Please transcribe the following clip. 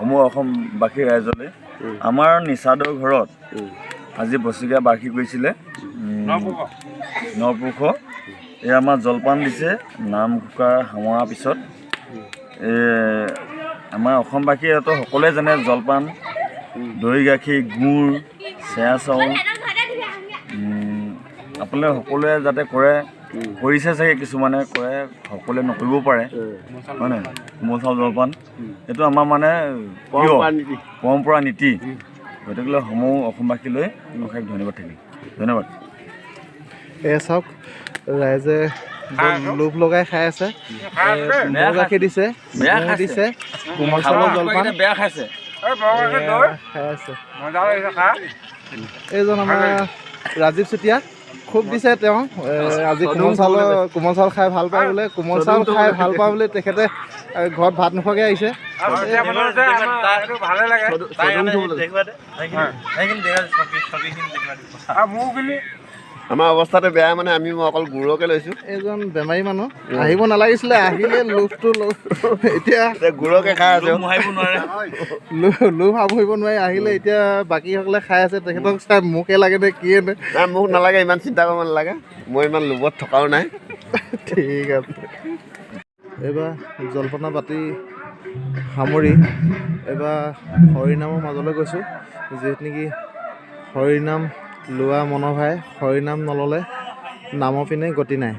সমূহ অসমবাসী ৰাইজলৈ আমাৰ নিচাদৰ ঘৰত আজি বছৰীয়া বাৰ্ষিক কৰিছিলে নপুৰুষ এই আমাৰ জলপান দিছে নাম ঘোষা সামৰাৰ পিছত আমাৰ অসমবাসীয়েতো সকলোৱে জানে জলপান দৈ গাখীৰ গুড় চেয়া চাউল আপোনালোকে সকলোৱে যাতে কৰে কৰিছে চাগে কিছুমানে কৰে সকলোৱে নকৰিবও পাৰে হয় নাই কোমল চাউল জলপান এইটো আমাৰ মানে পৰম্পৰা নীতি গতিকে সমূহ অসমবাসীলৈ অশেষ ধন্যবাদ থাকিল ধন্যবাদ চাওক ৰাইজে লোভ লগাই খাই আছে গাখীৰ দিছে দিছে কোমল চাউলৰ জলপান বেয়া খাইছে খাই আছে এইজন আমাৰ ৰাজীৱ চুতীয়া খুব দিছে তেওঁ আজি কোমল চাউল খাই ভাল পায় বোলে কোমল চাউল খাই ভাল পায় বোলে তেখেতে ঘৰত ভাত নোখোৱাকৈ আহিছে আমাৰ অৱস্থাটো বেয়া মানে আমি অকল গুড়কে লৈছোঁ এইজন বেমাৰী মানুহ আহিব নালাগিছিলে আহিলে লোভটো এতিয়া গুড়কে খাই আছোঁ লোভ আৱহিব নোৱাৰি আহিলে এতিয়া বাকীসকলে খাই আছে তেখেতক চাই মোকে লাগে নে কিয়ে নে মোক নালাগে ইমান চিন্তা কৰিব নালাগে মই ইমান লোভত থকাও নাই ঠিক আছে এইবাৰ জলপানা পাতি সামৰি এইবাৰ হৰিনামৰ মাজলৈ গৈছোঁ যিহেতু নেকি হৰিনাম লোৱা মনৰ ভাই হৰিনাম নল'লে নামৰ পিনে গতি নাই।